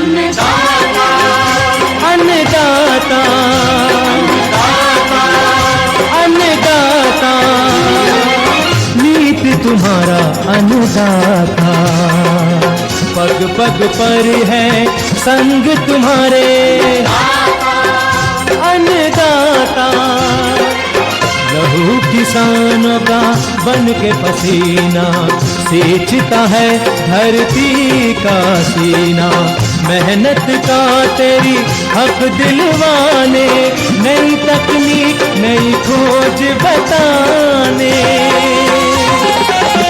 अन्नदाता अन्नदाता अन्नदाता नीत तुम्हारा अन्नदाता, पग पग पर है संग तुम्हारे अन्नदाता। लहू किसानों का बन के पसीना सींचता है धरती का सीना, मेहनत का तेरी हक दिलवाने, नई तकनीक नई खोज बताने।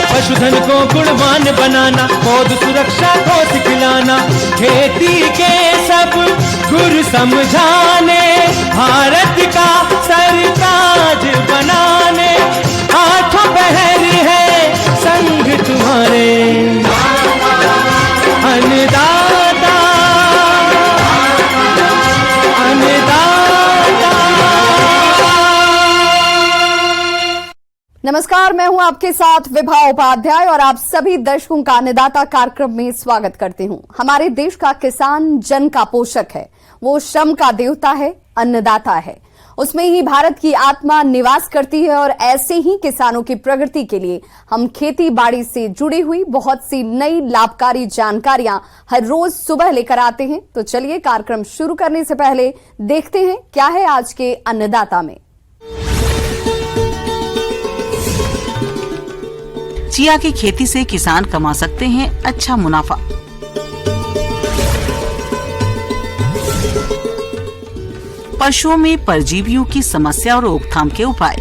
पशुधन को गुणवान बनाना, पौध सुरक्षा को सिखलाना, खेती के सब गुर समझाने, भारत का सरताज बनाने, हाथों पहर है संग तुम्हारे अन्नदाता अन्नदाता। नमस्कार, मैं हूं आपके साथ विभा उपाध्याय और आप सभी दर्शकों का अन्नदाता कार्यक्रम में स्वागत करती हूं। हमारे देश का किसान जन का पोषक है, वो श्रम का देवता है, अन्नदाता है। उसमें ही भारत की आत्मा निवास करती है और ऐसे ही किसानों की प्रगति के लिए हम खेती बाड़ी से जुड़ी हुई बहुत सी नई लाभकारी जानकारियां हर रोज सुबह लेकर आते हैं। तो चलिए कार्यक्रम शुरू करने से पहले देखते हैं क्या है आज के अन्नदाता में। चिया की खेती से किसान कमा सकते हैं अच्छा मुनाफा। पशुओं में परजीवियों की समस्या और रोकथाम के उपाय।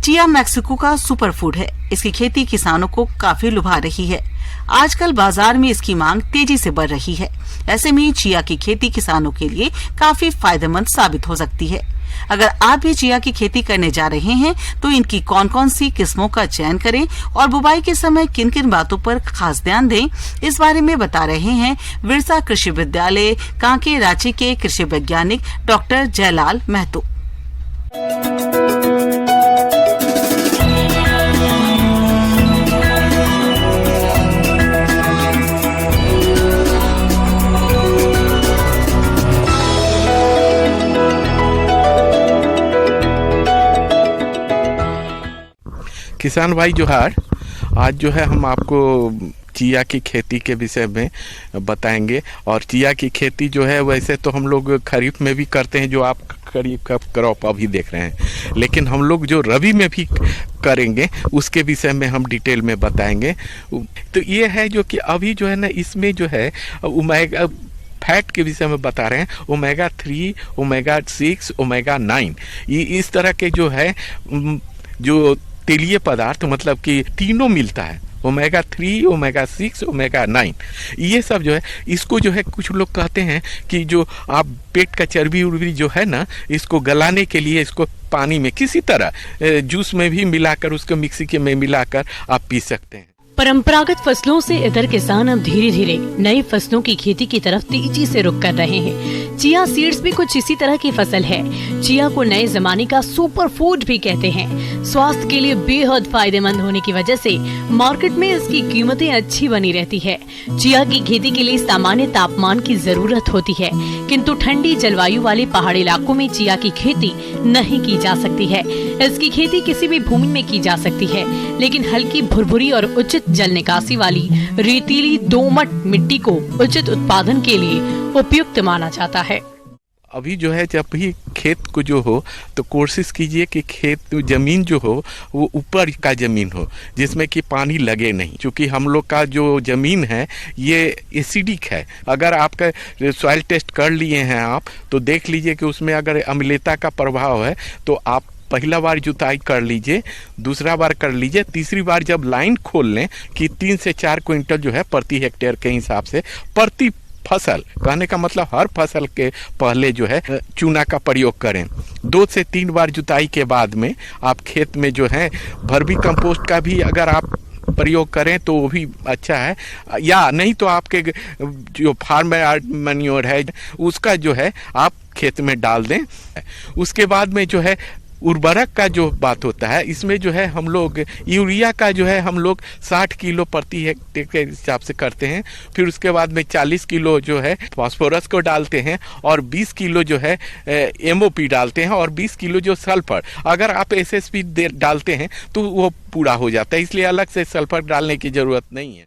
चिया मैक्सिको का सुपर फूड है। इसकी खेती किसानों को काफी लुभा रही है। आजकल बाजार में इसकी मांग तेजी से बढ़ रही है। ऐसे में चिया की खेती किसानों के लिए काफी फायदेमंद साबित हो सकती है। अगर आप भी चिया की खेती करने जा रहे हैं तो इनकी कौन कौन सी किस्मों का चयन करें और बुवाई के समय किन किन बातों पर खास ध्यान दें, इस बारे में बता रहे हैं विरसा कृषि विद्यालय कांके रांची के कृषि वैज्ञानिक डॉक्टर जयलाल महतो। किसान भाई जोहार, आज जो है हम आपको चिया की खेती के विषय में बताएंगे। और चिया की खेती जो है वैसे तो हम लोग खरीफ में भी करते हैं, जो आप खरीफ का क्रॉप अभी देख रहे हैं, लेकिन हम लोग जो रबी में भी करेंगे उसके विषय में हम डिटेल में बताएंगे। तो ये है जो कि अभी जो है ना, इसमें जो है ओमेगा फैट के विषय में बता रहे हैं, ओमेगा 3, ओमेगा 6, ओमेगा 9, ये इस तरह के जो है जो तेलीय पदार्थ मतलब कि तीनों मिलता है, ओमेगा 3, ओमेगा 6, ओमेगा 9, ये सब जो है इसको जो है कुछ लोग कहते हैं कि जो आप पेट का चर्बी उर्बी जो है ना, इसको गलाने के लिए इसको पानी में किसी तरह जूस में भी मिलाकर उसको मिक्सी के में मिलाकर आप पी सकते हैं। परंपरागत फसलों से इधर किसान अब धीरे धीरे नई फसलों की खेती की तरफ तेजी से रुख कर रहे हैं। चिया सीड्स भी कुछ इसी तरह की फसल है। चिया को नए जमाने का सुपर फूड भी कहते हैं। स्वास्थ्य के लिए बेहद फायदेमंद होने की वजह से मार्केट में इसकी कीमतें अच्छी बनी रहती है। चिया की खेती के लिए सामान्य तापमान की जरूरत होती है, किंतु ठंडी जलवायु वाले पहाड़ी इलाकों में चिया की खेती नहीं की जा सकती है। इसकी खेती किसी भी भूमि में की जा सकती है, लेकिन हल्की भुरभुरी और उचित जल निकासी वाली रेतीली दोमट मिट्टी को उचित उत्पादन के लिए उपयुक्त माना जाता है। अभी जो है जब भी खेत को जो हो तो कोशिश कीजिए कि खेत जमीन जो हो वो ऊपर का जमीन हो, जिसमें कि पानी लगे नहीं, क्योंकि हम लोग का जो जमीन है ये एसिडिक है। अगर आपका सॉइल टेस्ट कर लिए हैं आप, तो देख लीजिए कि उसमें अगर अम्लता का प्रभाव है तो आप पहला बार जुताई कर लीजिए, दूसरा बार कर लीजिए, तीसरी बार जब लाइन खोल लें कि 3 से 4 क्विंटल जो है प्रति हेक्टेयर के हिसाब से प्रति फसल, कहने का मतलब हर फसल के पहले जो है चूना का प्रयोग करें। 2 से 3 बार जुताई के बाद में आप खेत में जो है वर्मी कंपोस्ट का भी अगर आप प्रयोग करें तो वो भी अच्छा है, या नहीं तो आपके जो फार्म मैन्योर है उसका जो है आप खेत में डाल दें। उसके बाद में जो है उर्वरक का जो बात होता है, इसमें जो है हम लोग यूरिया का जो है हम लोग 60 किलो प्रति हेक्टेयर के हिसाब से करते हैं। फिर उसके बाद में 40 किलो जो है फास्फोरस को डालते हैं और 20 किलो जो है MOP डालते हैं और 20 किलो जो सल्फर। अगर आप SSP डालते हैं तो वो पूरा हो जाता है, इसलिए अलग से सल्फर डालने की जरूरत नहीं है।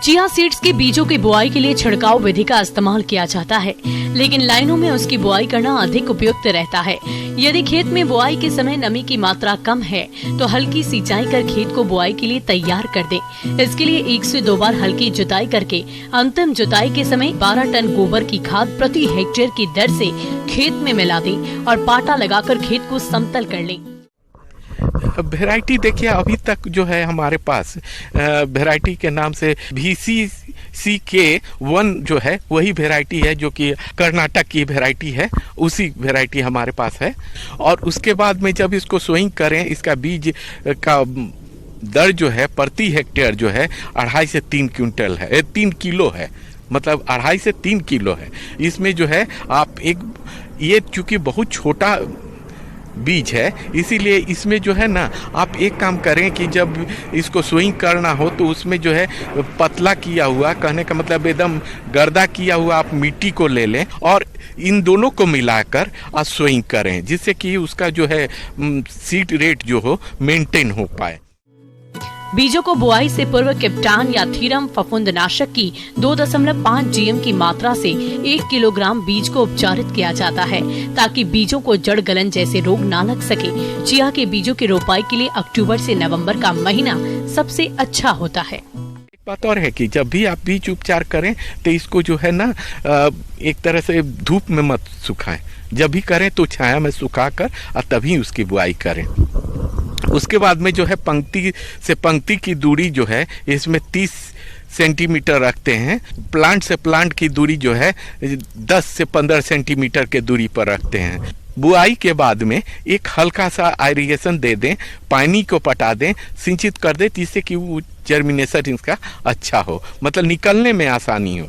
चिया सीड्स के बीजों की बुआई के लिए छिड़काव विधि का इस्तेमाल किया जाता है, लेकिन लाइनों में उसकी बुआई करना अधिक उपयुक्त रहता है। यदि खेत में बुआई के समय नमी की मात्रा कम है तो हल्की सिंचाई कर खेत को बुआई के लिए तैयार कर दें। इसके लिए 1 से 2 बार हल्की जुताई करके अंतिम जुताई के समय 12 टन गोबर की खाद प्रति हेक्टेयर की दर से खेत में मिला दें और पाटा लगाकर खेत को समतल कर लें। वैरायटी देखिए अभी तक जो है हमारे पास वैरायटी के नाम से VCK1 जो है वही वैरायटी है जो कि कर्नाटक की वैरायटी है, उसी वैरायटी हमारे पास है। और उसके बाद में जब इसको सोइंग करें, इसका बीज का दर जो है प्रति हेक्टेयर जो है 2.5 से 3 क्विंटल है, 3 किलो है, मतलब 2.5 से 3 किलो है। इसमें जो है आप ये चूंकि बहुत छोटा बीज है इसीलिए इसमें जो है ना आप एक काम करें कि जब इसको सोइंग करना हो तो उसमें जो है पतला किया हुआ, कहने का मतलब एकदम गर्दा किया हुआ आप मिट्टी को ले लें और इन दोनों को मिलाकर आप सोइंग करें, जिससे कि उसका जो है सीड रेट जो हो मेंटेन हो पाए। बीजों को बुआई से पूर्व कैप्टान या थीरम फफूंदनाशक की 2.5 GM की मात्रा से 1 किलोग्राम बीज को उपचारित किया जाता है ताकि बीजों को जड़ गलन जैसे रोग ना लग सके। चिया के बीजों की रोपाई के लिए अक्टूबर से नवंबर का महीना सबसे अच्छा होता है। एक बात और है कि जब भी आप बीज उपचार करें तो इसको जो है ना एक तरह से धूप में मत सुखाएं, जब भी करें तो छाया में सुखाकर और तभी उसकी बुआई करें। उसके बाद में जो है पंक्ति से पंक्ति की दूरी जो है इसमें 30 सेंटीमीटर रखते हैं। प्लांट से प्लांट की दूरी जो है 10 से 15 सेंटीमीटर के दूरी पर रखते हैं। बुआई के बाद में एक हल्का सा आयरिगेशन दे दें, पानी को पटा दें, सिंचित कर दें, जिससे कि वो जर्मिनेशन इसका अच्छा हो, मतलब निकलने में आसानी हो।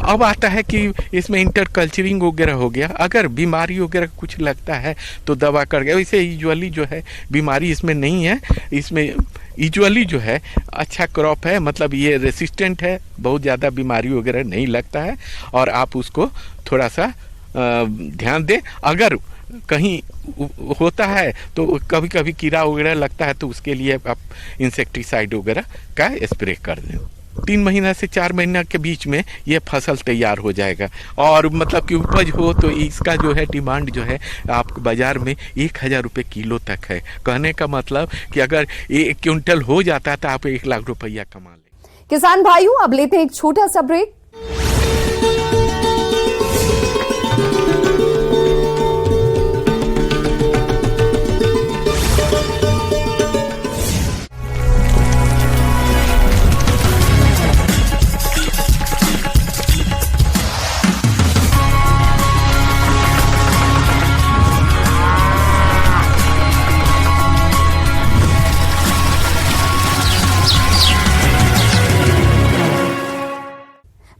अब आता है कि इसमें इंटरकल्चरिंग वगैरह हो गया, अगर बीमारी वगैरह कुछ लगता है तो दवा कर गया। वैसे यूजुअली जो है बीमारी इसमें नहीं है, इसमें यूजुअली जो है अच्छा क्रॉप है, मतलब ये रेसिस्टेंट है, बहुत ज़्यादा बीमारी वगैरह नहीं लगता है। और आप उसको थोड़ा सा ध्यान दें। अगर कहीं होता है तो कभी कभी कीड़ा वगैरह लगता है तो उसके लिए आप इंसेक्टिसाइड वगैरह का स्प्रे कर दें। 3 महीना से 4 महीना के बीच में ये फसल तैयार हो जाएगा और मतलब कि उपज हो तो इसका जो है डिमांड जो है आप बाजार में 1000 रुपये किलो तक है। कहने का मतलब कि अगर 1 क्विंटल हो जाता है तो आप 1 लाख रुपया कमा लें। किसान भाइयों, अब लेते हैं एक छोटा सा ब्रेक।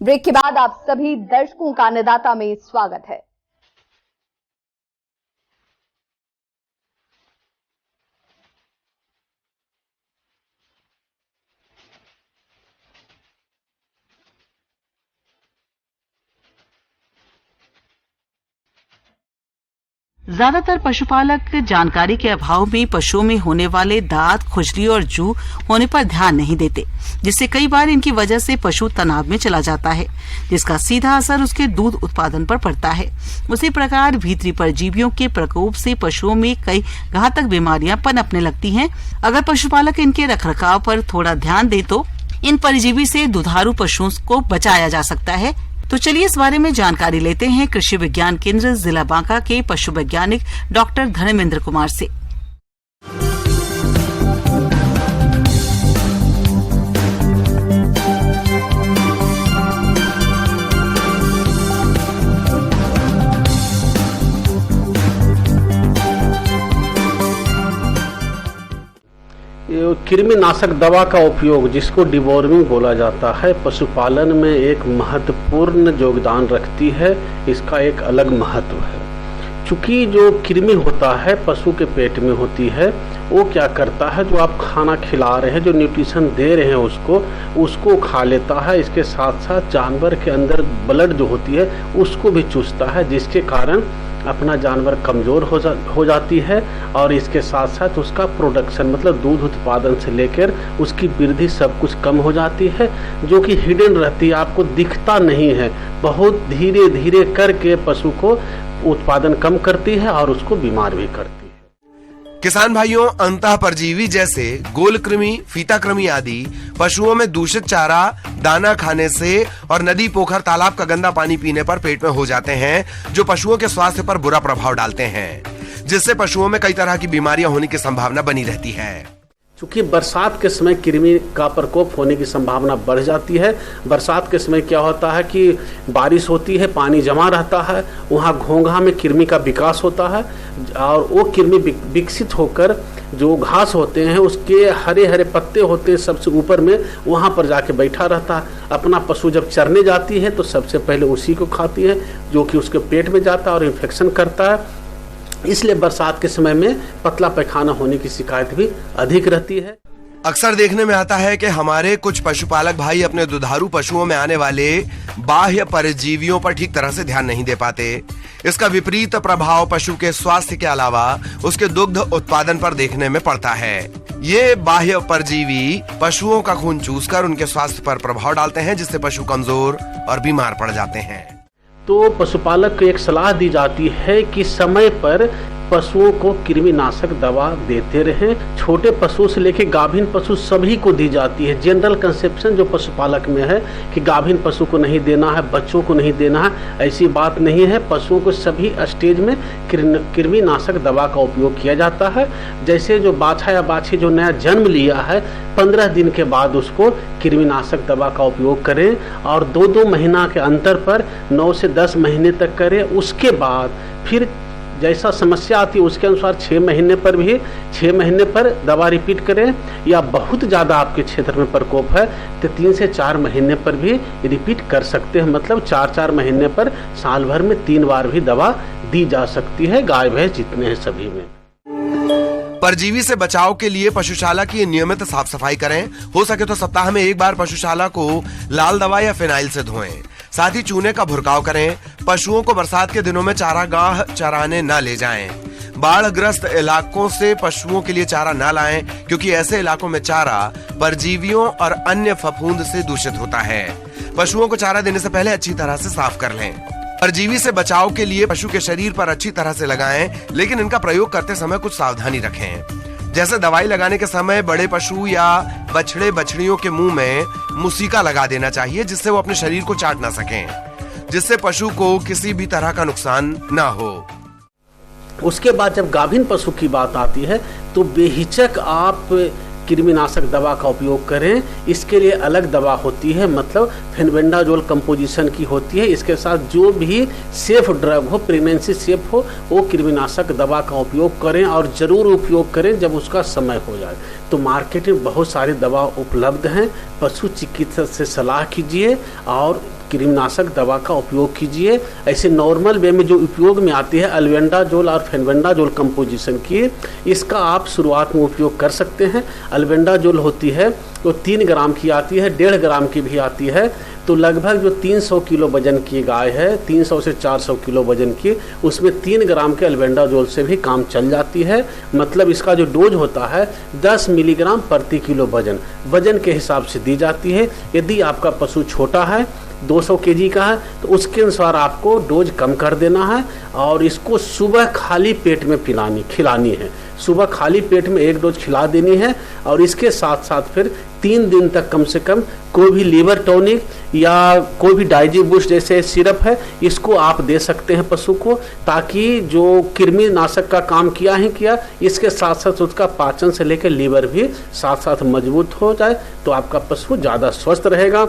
ब्रेक के बाद आप सभी दर्शकों का अन्नदाता में स्वागत है। ज्यादातर पशुपालक जानकारी के अभाव में पशुओं में होने वाले दांत, खुजली और जू होने पर ध्यान नहीं देते, जिससे कई बार इनकी वजह से पशु तनाव में चला जाता है, जिसका सीधा असर उसके दूध उत्पादन पर पड़ता है। उसी प्रकार भीतरी परजीवियों के प्रकोप से पशुओं में कई घातक बीमारियां पनपने लगती हैं। अगर पशुपालक इनके रखरखाव पर थोड़ा ध्यान दे तो इन परजीवी से दुधारू पशुओं को बचाया जा सकता है। तो चलिए इस बारे में जानकारी लेते हैं कृषि विज्ञान केंद्र जिला बांका के पशु वैज्ञानिक डॉक्टर धर्मेंद्र कुमार से। ये कृमिनाशक दवा का उपयोग, जिसको डिवॉर्मिंग बोला जाता है, पशुपालन में एक महत्वपूर्ण योगदान रखती है। इसका एक अलग महत्व है। चूँकि जो कृमि होता है पशु के पेट में होती है, वो क्या करता है, जो आप खाना खिला रहे हैं, जो न्यूट्रिशन दे रहे हैं उसको खा लेता है। इसके साथ साथ जानवर के अंदर ब्लड जो होती है उसको भी चूसता है, जिसके कारण अपना जानवर कमज़ोर हो जाती है। और इसके साथ साथ उसका प्रोडक्शन, मतलब दूध उत्पादन से लेकर उसकी वृद्धि सब कुछ कम हो जाती है, जो कि हिडन रहती है, आपको दिखता नहीं है। बहुत धीरे धीरे करके पशु को उत्पादन कम करती है और उसको बीमार भी करती है। किसान भाइयों, अंतः परजीवी जैसे गोलकृमि, फीताकृमि आदि पशुओं में दूषित चारा, दाना खाने से और नदी, पोखर, तालाब का गंदा पानी पीने पर पेट में हो जाते हैं, जो पशुओं के स्वास्थ्य पर बुरा प्रभाव डालते हैं, जिससे पशुओं में कई तरह की बीमारियां होने की संभावना बनी रहती है। चूँकि बरसात के समय कृमि का प्रकोप होने की संभावना बढ़ जाती है। बरसात के समय क्या होता है कि बारिश होती है, पानी जमा रहता है, वहाँ घोंघा में कृमि का विकास होता है और वो कृमि विकसित होकर जो घास होते हैं, उसके हरे हरे पत्ते होते हैं सबसे ऊपर में, वहाँ पर जाके बैठा रहता है। अपना पशु जब चरने जाती है तो सबसे पहले उसी को खाती है, जो कि उसके पेट में जाता है और इन्फेक्शन करता है। इसलिए बरसात के समय में पतला पैखाना होने की शिकायत भी अधिक रहती है। अक्सर देखने में आता है कि हमारे कुछ पशुपालक भाई अपने दुधारू पशुओं में आने वाले बाह्य परजीवियों पर ठीक तरह से ध्यान नहीं दे पाते। इसका विपरीत प्रभाव पशु के स्वास्थ्य के अलावा उसके दुग्ध उत्पादन पर देखने में पड़ता है। ये बाह्य परजीवी पशुओं का खून चूसकर उनके स्वास्थ्य पर प्रभाव डालते हैं, जिससे पशु कमजोर और बीमार पड़ जाते हैं। तो पशुपालक को एक सलाह दी जाती है कि समय पर पशुओं को कृमिनाशक दवा देते रहें। छोटे पशु से लेकर गाभिन पशु सभी को दी जाती है। जनरल कंसेप्शन जो पशुपालक में है कि गाभिन पशु को नहीं देना है, बच्चों को नहीं देना है, ऐसी बात नहीं है। पशुओं को सभी स्टेज में कृमिनाशक दवा का उपयोग किया जाता है। जैसे जो बाछा या बाछी जो नया जन्म लिया है, 15 दिन के बाद उसको कृमिनाशक दवा का उपयोग करें और 2-2 महीना के अंतर पर 9 से 10 महीने तक करें। उसके बाद फिर जैसा समस्या आती है उसके अनुसार 6 महीने पर दवा रिपीट करें, या बहुत ज़्यादा आपके क्षेत्र में प्रकोप है तो 3 से 4 महीने पर भी रिपीट कर सकते हैं। मतलब 4-4 महीने पर साल भर में 3 बार भी दवा दी जा सकती है, गाय भैंस जितने हैं सभी में। परजीवी से बचाव के लिए पशुशाला की नियमित साफ सफाई करें। हो सके तो सप्ताह में 1 बार पशुशाला को लाल दवा या फिनाइल से धोएं। साथ ही चूने का भुरकाव करें। पशुओं को बरसात के दिनों में चारागाह चराने न ले जाएं। बाढ़ग्रस्त इलाकों से पशुओं के लिए चारा न लाएं, क्योंकि ऐसे इलाकों में चारा परजीवियों और अन्य फफूंद से दूषित होता है। पशुओं को चारा देने से पहले अच्छी तरह से साफ कर लें। परजीवी से बचाव के लिए पशु के शरीर पर अच्छी तरह से लगाएं, लेकिन इनका प्रयोग करते समय कुछ सावधानी रखें। जैसे दवाई लगाने के समय बड़े पशु या बछड़े बछड़ियों के मुंह में मुसीका लगा देना चाहिए, जिससे वो अपने शरीर को चाट ना सकें, जिससे पशु को किसी भी तरह का नुकसान ना हो। उसके बाद जब गाभिन पशु की बात आती है तो बेहिचक आप कृमिनाशक दवा का उपयोग करें। इसके लिए अलग दवा होती है, मतलब फेनबेंडाजोल कंपोजिशन की होती है। इसके साथ जो भी सेफ ड्रग हो, प्रेगनेंसी सेफ हो, वो कृमिनाशक दवा का उपयोग करें और ज़रूर उपयोग करें जब उसका समय हो जाए। तो मार्केट में बहुत सारी दवा उपलब्ध हैं। पशु चिकित्सक से सलाह कीजिए और कृमिनाशक दवा का उपयोग कीजिए। ऐसे नॉर्मल वे में जो उपयोग में आती है अल्बेंडाजोल और फेनबेंडाजोल कंपोजिशन की, इसका आप शुरुआत में उपयोग कर सकते हैं। अल्बेंडाजोल होती है तो 3 ग्राम की आती है, 1.5 ग्राम की भी आती है। तो लगभग जो 300 किलो वजन की गाय है, 300 से 400 किलो वजन की, उसमें 3 ग्राम के अल्बेंडाजोल से भी काम चल जाती है। मतलब इसका जो डोज होता है 10 मिलीग्राम प्रति किलो वजन के हिसाब से दी जाती है। यदि आपका पशु छोटा है, 200 केजी का है, तो उसके अनुसार आपको डोज कम कर देना है और इसको सुबह खाली पेट में खिलानी है। सुबह खाली पेट में 1 डोज खिला देनी है और इसके साथ साथ फिर 3 दिन तक कम से कम कोई भी लीवर टॉनिक या कोई भी डाइजी बूस्ट जैसे सिरप है, इसको आप दे सकते हैं पशु को, ताकि जो कृमिनाशक का काम किया, इसके साथ साथ उसका पाचन से लेकर लीवर भी साथ साथ मजबूत हो जाए, तो आपका पशु ज़्यादा स्वस्थ रहेगा।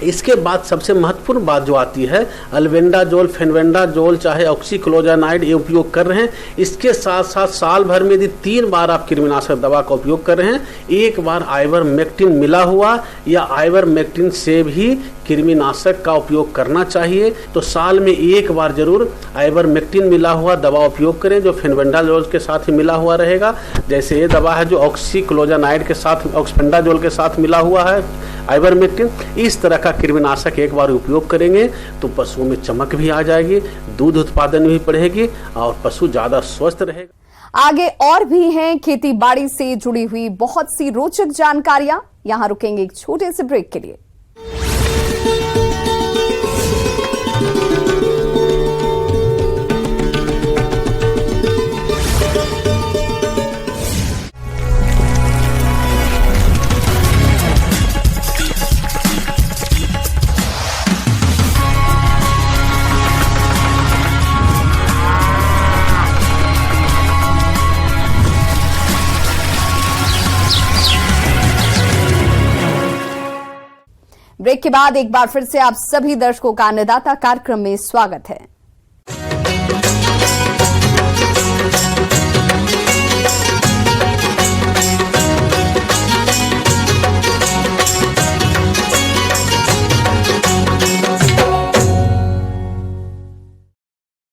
इसके बाद सबसे महत्वपूर्ण बात जो आती है, अल्बेंडाजोल, फेनबेंडाजोल चाहे ऑक्सीक्लोजानाइड ये उपयोग कर रहे हैं। इसके साथ साथ साल भर में यदि 3 बार आप कृमिनाशक दवा का उपयोग कर रहे हैं, एक बार आइवरमेक्टिन मिला हुआ या आइवरमेक्टिन से भी कृमिनाशक का उपयोग करना चाहिए। तो साल में एक बार जरूर आइवरमेक्टिन मिला हुआ दवा उपयोग करें जो फेनबेंडाजोल के साथ ही मिला हुआ रहेगा। जैसे ये दवा है जो ऑक्सीक्लोजानाइड के साथ, ऑक्सफेंडाजोल के साथ मिला हुआ है आइवरमेक्टिन, इस तरह का कृमिनाशक एक बार उपयोग करेंगे तो पशुओं में चमक भी आ जाएगी, दूध उत्पादन भी बढ़ेगी और पशु ज्यादा स्वस्थ रहेगा। आगे और भी हैं खेती बाड़ी से जुड़ी हुई बहुत सी रोचक जानकारियां। यहां रुकेंगे एक छोटे से ब्रेक के लिए। ब्रेक के बाद एक बार फिर से आप सभी दर्शकों का अन्नदाता कार्यक्रम में स्वागत है।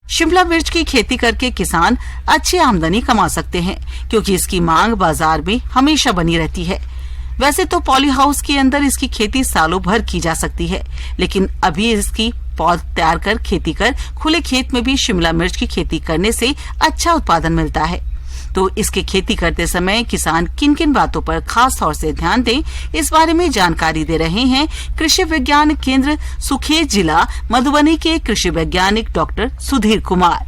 शिमला मिर्च की खेती करके किसान अच्छी आमदनी कमा सकते हैं क्योंकि इसकी मांग बाजार में हमेशा बनी रहती है। वैसे तो पॉली हाउस के अंदर इसकी खेती सालों भर की जा सकती है, लेकिन अभी इसकी पौध तैयार कर खेती कर खुले खेत में भी शिमला मिर्च की खेती करने से अच्छा उत्पादन मिलता है। तो इसके खेती करते समय किसान किन किन बातों पर खास तौर से ध्यान दें, इस बारे में जानकारी दे रहे हैं कृषि विज्ञान केंद्र सुखेत जिला मधुबनी के कृषि वैज्ञानिक डॉक्टर सुधीर कुमार।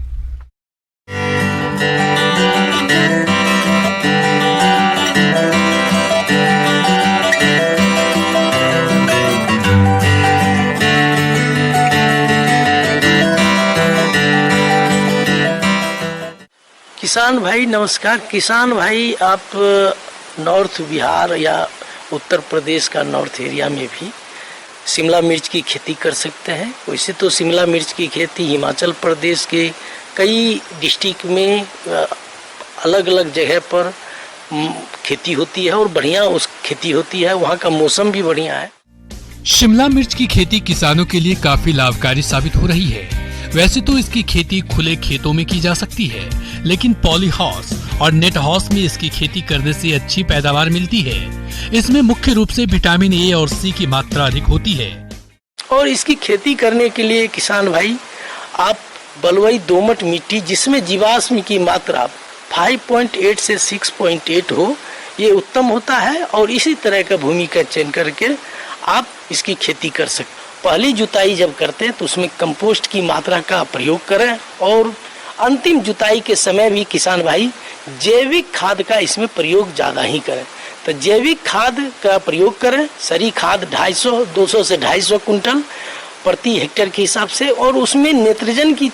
किसान भाई नमस्कार। किसान भाई, आप नॉर्थ बिहार या उत्तर प्रदेश का नॉर्थ एरिया में भी शिमला मिर्च की खेती कर सकते हैं। वैसे तो शिमला मिर्च की खेती हिमाचल प्रदेश के कई डिस्ट्रिक्ट में अलग अलग जगह पर खेती होती है और बढ़िया उस खेती होती है, वहाँ का मौसम भी बढ़िया है। शिमला मिर्च की खेती किसानों के लिए काफी लाभकारी साबित हो रही है। वैसे तो इसकी खेती खुले खेतों में की जा सकती है, लेकिन पॉली हाउस और नेट हाउस में इसकी खेती करने से अच्छी पैदावार मिलती है। इसमें मुख्य रूप से विटामिन ए और सी की मात्रा अधिक होती है। और इसकी खेती करने के लिए किसान भाई आप बलुई दोमट मिट्टी जिसमें जीवाश्म की मात्रा 5.8 से 6.8 हो, ये उत्तम होता है। और इसी तरह का भूमि का चयन करके आप इसकी खेती कर सकते। पहली जुताई जब करते हैं तो उसमें कंपोस्ट की मात्रा का प्रयोग करें और अंतिम जुताई के समय भी किसान भाई जैविक खाद का इसमें प्रयोग ज़्यादा ही करें। तो जैविक खाद का प्रयोग करें, सरी खाद 200 से 250 कुंटल प्रति हेक्टेयर के हिसाब से, और उसमें नाइट्रोजन की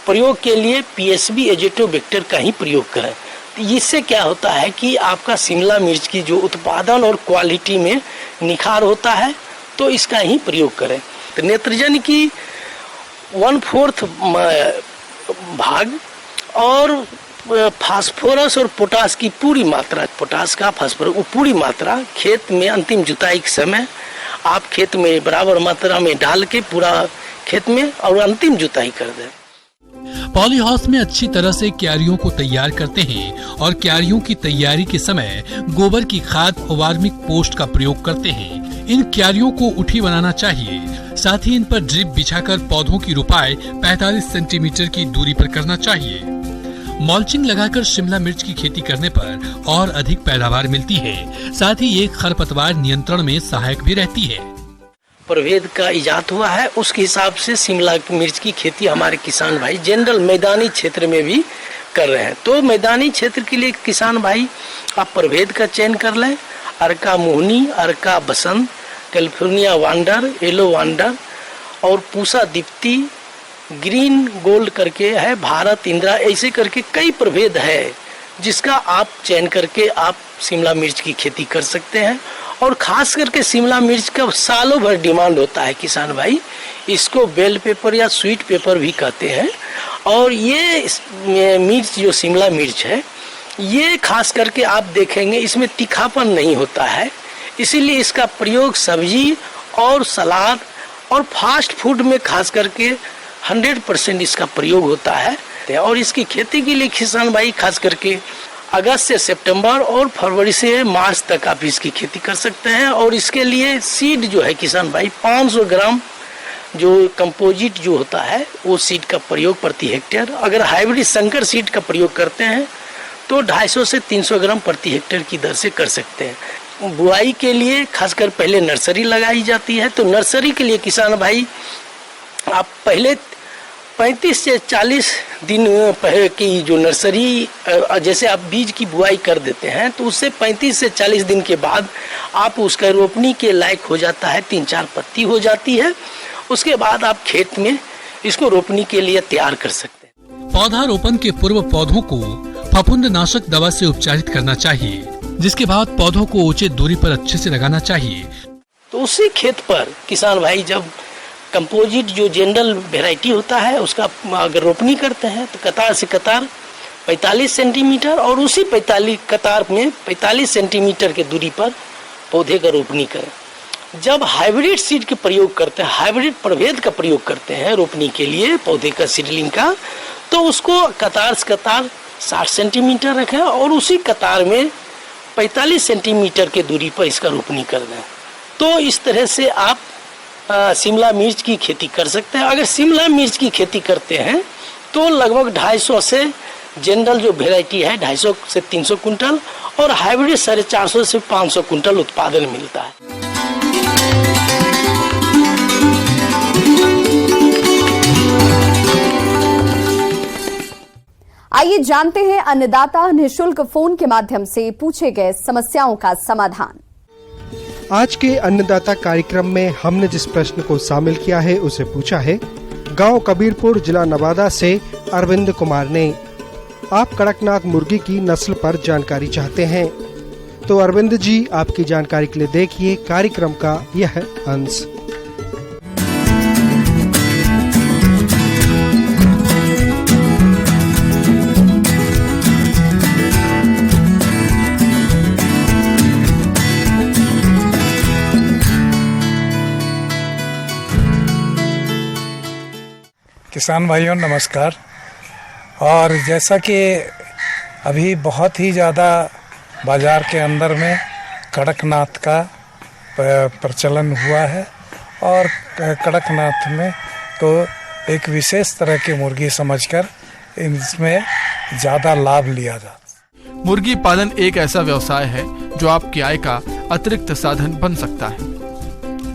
प्रयोग के लिए पीएसबी एजेटोबैक्टर का ही प्रयोग करें। तो इससे क्या होता है कि आपका शिमला मिर्च की जो उत्पादन और क्वालिटी में निखार होता है, तो इसका ही प्रयोग करें। तो नाइट्रोजन की 1/4 भाग और फास्फोरस और पोटास की पूरी मात्रा, पोटास का फास्फोरस पूरी मात्रा खेत में अंतिम जुताई के समय आप खेत में बराबर मात्रा में डाल के पूरा खेत में और अंतिम जुताई कर दें। पॉली हाउस में अच्छी तरह से क्यारियों को तैयार करते हैं और क्यारियों की तैयारी के समय गोबर की खाद और वार्मिक पोस्ट का प्रयोग करते हैं। इन क्यारियों को उठी बनाना चाहिए। साथ ही इन पर ड्रिप बिछाकर पौधों की रोपाई 45 सेंटीमीटर की दूरी पर करना चाहिए। मल्चिंग लगाकर शिमला मिर्च की खेती करने पर और अधिक पैदावार मिलती है। साथ ही ये खरपतवार नियंत्रण में सहायक भी रहती है। प्रभेद का इजाद हुआ है, उसके हिसाब से शिमला मिर्च की खेती हमारे किसान भाई जनरल मैदानी क्षेत्र में भी कर रहे हैं। तो मैदानी क्षेत्र के लिए किसान भाई आप प्रभेद का चयन कर लें। अर्का मोहनी, अर्का बसंत, कैलिफोर्निया वांडर, येलो वांडर और पूसा दीप्ति, ग्रीन गोल्ड करके है, भारत इंदिरा, ऐसे करके कई प्रभेद है जिसका आप चयन करके आप शिमला मिर्च की खेती कर सकते हैं। और खास करके शिमला मिर्च का सालों भर डिमांड होता है किसान भाई। इसको बेल पेपर या स्वीट पेपर भी कहते हैं। और ये मिर्च जो शिमला मिर्च है, ये खास करके आप देखेंगे इसमें तीखापन नहीं होता है, इसीलिए इसका प्रयोग सब्जी और सलाद और फास्ट फूड में खास करके 100% इसका प्रयोग होता है। और इसकी खेती के लिए किसान भाई खास करके अगस्त से सितंबर और फरवरी से मार्च तक आप इसकी खेती कर सकते हैं। और इसके लिए सीड जो है किसान भाई 500 ग्राम जो कंपोजिट जो होता है वो सीड का प्रयोग प्रति हेक्टेयर, अगर हाइब्रिड संकर सीड का प्रयोग करते हैं तो 250 से 300 ग्राम प्रति हेक्टेयर की दर से कर सकते हैं। बुआई के लिए खासकर पहले नर्सरी लगाई जाती है। तो नर्सरी के लिए किसान भाई आप पहले 35 से 40 दिन पहले की जो नर्सरी, जैसे आप बीज की बुआई कर देते हैं तो उससे 35 से 40 दिन के बाद आप उसका रोपनी के लायक हो जाता है, 3-4 पत्ती हो जाती है। उसके बाद आप खेत में इसको रोपनी के लिए तैयार कर सकते हैं। पौधारोपण के पूर्व पौधों को फफूंदनाशक दवा से उपचारित करना चाहिए, जिसके बाद पौधों को उचित दूरी पर अच्छे से लगाना चाहिए। तो उसी खेत पर किसान भाई जब कंपोजिट जो जनरल वेराइटी होता है उसका अगर रोपनी करते हैं तो कतार से कतार 45 सेंटीमीटर और उसी 45 कतार में 45 सेंटीमीटर के दूरी पर पौधे का रोपनी करें। जब हाइब्रिड सीड के प्रयोग करते हैं, हाइब्रिड प्रभेद का प्रयोग करते हैं रोपनी के लिए पौधे का सीडलिंग का, तो उसको कतार से कतार 60 सेंटीमीटर रखें और उसी कतार में 45 सेंटीमीटर के दूरी पर इसका रोपनी कर दें। तो इस तरह से आप शिमला मिर्च की खेती कर सकते हैं। अगर शिमला मिर्च की खेती करते हैं तो लगभग 250 से जनरल जो वेराइटी है 250 से 300 कुंटल और हाइब्रिड 450 से 500 कुंटल उत्पादन मिलता है। आइए जानते हैं अन्नदाता निःशुल्क फोन के माध्यम से पूछे गए समस्याओं का समाधान। आज के अन्नदाता कार्यक्रम में हमने जिस प्रश्न को शामिल किया है उसे पूछा है गांव कबीरपुर, जिला नवादा से अरविंद कुमार ने। आप कड़कनाथ मुर्गी की नस्ल पर जानकारी चाहते हैं तो अरविंद जी, आपकी जानकारी के लिए देखिए कार्यक्रम का यह अंश। किसान भाइयों नमस्कार। और जैसा कि अभी बहुत ही ज़्यादा बाज़ार के अंदर में कड़कनाथ का प्रचलन हुआ है और कड़कनाथ में तो एक विशेष तरह की मुर्गी समझकर इसमें ज़्यादा लाभ लिया जाता है। मुर्गी पालन एक ऐसा व्यवसाय है जो आपकी आय का अतिरिक्त साधन बन सकता है।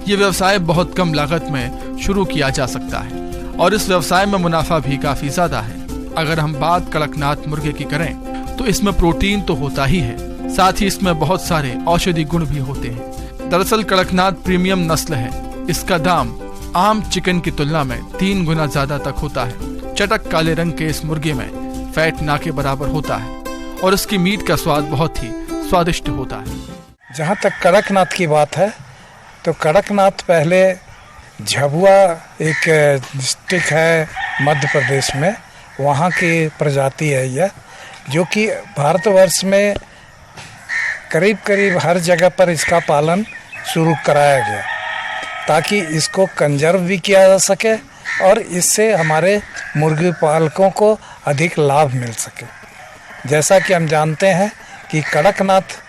ये व्यवसाय बहुत कम लागत में शुरू किया जा सकता है और इस व्यवसाय में मुनाफा भी काफी ज्यादा है। अगर हम बात कड़कनाथ मुर्गे की करें तो इसमें प्रोटीन तो होता ही है, साथ ही इसमें बहुत सारे औषधि गुण भी होते हैं। दरअसल कड़कनाथ प्रीमियम नस्ल है। इसका दाम आम चिकन की तुलना में 3 गुना ज्यादा तक होता है। चटक काले रंग के इस मुर्गे में फैट ना के बराबर होता है और इसकी मीट का स्वाद बहुत ही स्वादिष्ट होता है। जहाँ तक कड़कनाथ की बात है तो कड़कनाथ पहले झाबुआ एक डिस्ट्रिक्ट है मध्य प्रदेश में, वहाँ की प्रजाति है यह, जो कि भारतवर्ष में करीब करीब हर जगह पर इसका पालन शुरू कराया गया ताकि इसको कंजर्व भी किया जा सके और इससे हमारे मुर्गी पालकों को अधिक लाभ मिल सके। जैसा कि हम जानते हैं कि कड़कनाथ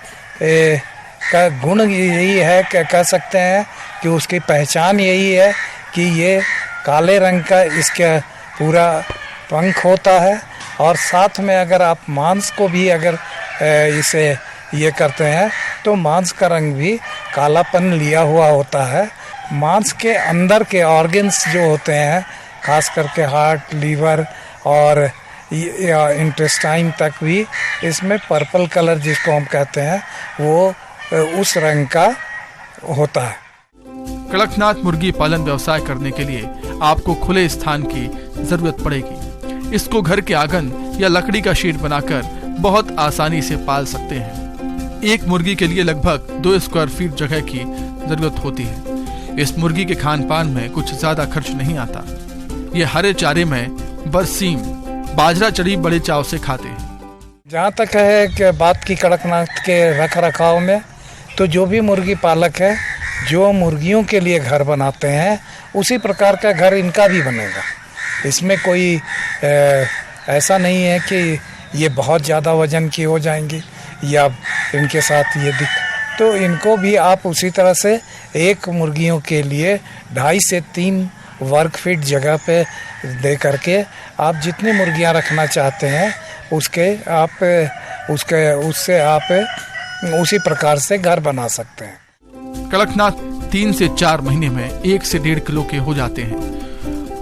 का गुण यही है, कह सकते हैं कि उसकी पहचान यही है कि ये काले रंग का इसका पूरा पंख होता है और साथ में अगर आप मांस को भी अगर इसे ये करते हैं तो मांस का रंग भी कालापन लिया हुआ होता है। मांस के अंदर के ऑर्गन्स जो होते हैं, खास करके हार्ट, लीवर और इंटेस्टाइन तक भी इसमें पर्पल कलर जिसको हम कहते हैं वो उस रंग का होता है। कड़कनाथ मुर्गी पालन व्यवसाय करने के लिए आपको खुले स्थान की जरूरत पड़ेगी। इसको घर के आंगन या लकड़ी का शीट बनाकर बहुत आसानी से पाल सकते हैं। एक मुर्गी के लिए लगभग 2 स्क्वायर फीट जगह की जरूरत होती है। इस मुर्गी के खान पान में कुछ ज्यादा खर्च नहीं आता। ये हरे चारे में बरसीम, बाजरा चरी बड़े चाव से खाते हैं। जहाँ तक है कि बात की कड़कनाथ के रख रखाव में, तो जो भी मुर्गी पालक है जो मुर्गियों के लिए घर बनाते हैं उसी प्रकार का घर इनका भी बनेगा। इसमें कोई ऐसा नहीं है कि ये बहुत ज़्यादा वजन की हो जाएंगी या इनके साथ ये तो इनको भी आप उसी तरह से एक मुर्गियों के लिए 2.5 से 3 वर्ग फीट जगह पे दे करके आप जितनी मुर्गियां रखना चाहते हैं उससे आप उसी प्रकार से घर बना सकते हैं। कड़कनाथ 3 से 4 महीने में 1 से 1.5 किलो के हो जाते हैं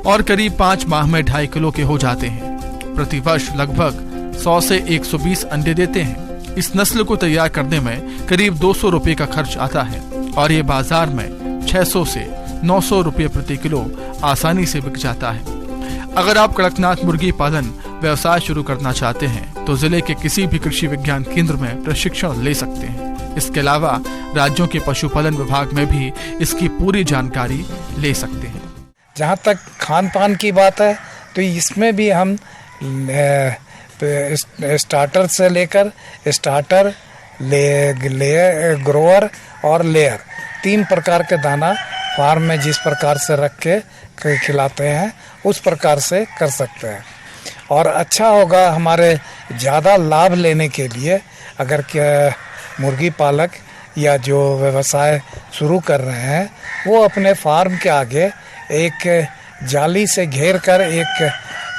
और करीब 5 माह में 2.5 किलो के हो जाते हैं। प्रति वर्ष लगभग 100 से 120 अंडे देते हैं। इस नस्ल को तैयार करने में करीब 200 रुपए का खर्च आता है और ये बाजार में 600 से 900 रुपए प्रति किलो आसानी से बिक जाता है। अगर आप कड़कनाथ मुर्गी पालन व्यवसाय शुरू करना चाहते हैं तो जिले के किसी भी कृषि विज्ञान केंद्र में प्रशिक्षण ले सकते हैं। इसके अलावा राज्यों के पशुपालन विभाग में भी इसकी पूरी जानकारी ले सकते हैं। जहाँ तक खान पान की बात है तो इसमें भी हम स्टार्टर से लेकर स्टार्टर, ग्रोअर और लेयर 3 प्रकार के दाना फार्म में जिस प्रकार से रख के खिलाते हैं उस प्रकार से कर सकते हैं। और अच्छा होगा हमारे ज़्यादा लाभ लेने के लिए अगर मुर्गी पालक या जो व्यवसाय शुरू कर रहे हैं वो अपने फार्म के आगे एक जाली से घेर कर एक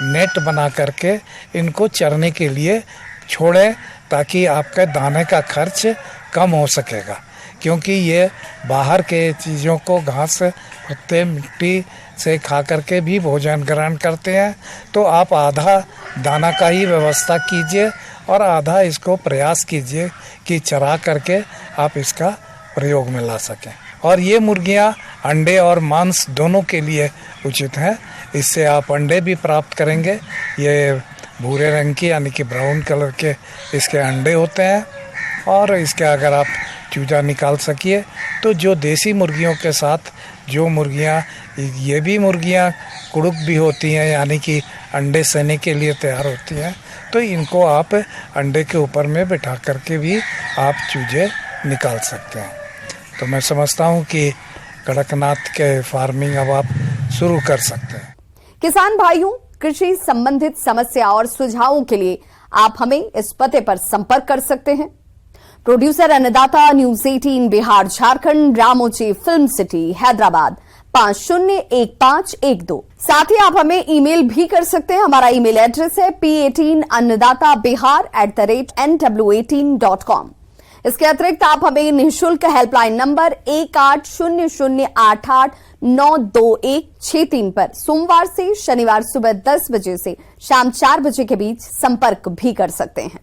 नेट बना करके इनको चरने के लिए छोड़ें ताकि आपके दाने का खर्च कम हो सकेगा। क्योंकि ये बाहर के चीज़ों को घास, पत्ते, मिट्टी से खा करके भी भोजन ग्रहण करते हैं। तो आप आधा दाना का ही व्यवस्था कीजिए और आधा इसको प्रयास कीजिए कि चरा करके आप इसका प्रयोग में ला सकें। और ये मुर्गियां अंडे और मांस दोनों के लिए उचित हैं। इससे आप अंडे भी प्राप्त करेंगे। ये भूरे रंग की यानी कि ब्राउन कलर के इसके अंडे होते हैं और इसके अगर आप चूजा निकाल सकिए तो जो देसी मुर्गियों के साथ जो मुर्गियां, ये भी मुर्गियां कुड़ुक भी होती हैं यानी कि अंडे सेने के लिए तैयार होती हैं, तो इनको आप अंडे के ऊपर में बिठा करके भी आप चूजे निकाल सकते हैं। तो मैं समझता हूँ कि कड़कनाथ के फार्मिंग अब आप शुरू कर सकते हैं। किसान भाइयों, कृषि संबंधित समस्या और सुझावों के लिए आप हमें इस पते पर संपर्क कर सकते हैं। Producer Annadata, news 18 Bihar Jharkhand, Ramoji film city Hyderabad 501512। साथ ही आप हमें ईमेल भी कर सकते हैं। हमारा ईमेल एड्रेस है p18annadatabihar@nw18.com। इसके अतिरिक्त आप हमें निःशुल्क हेल्पलाइन नंबर 1800889216 पर सोमवार से शनिवार सुबह 10 बजे से शाम 4 बजे के बीच संपर्क भी कर सकते हैं।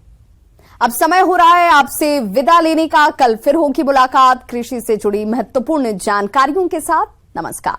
अब समय हो रहा है आपसे विदा लेने का। कल फिर होगी मुलाकात कृषि से जुड़ी महत्वपूर्ण जानकारियों के साथ। नमस्कार।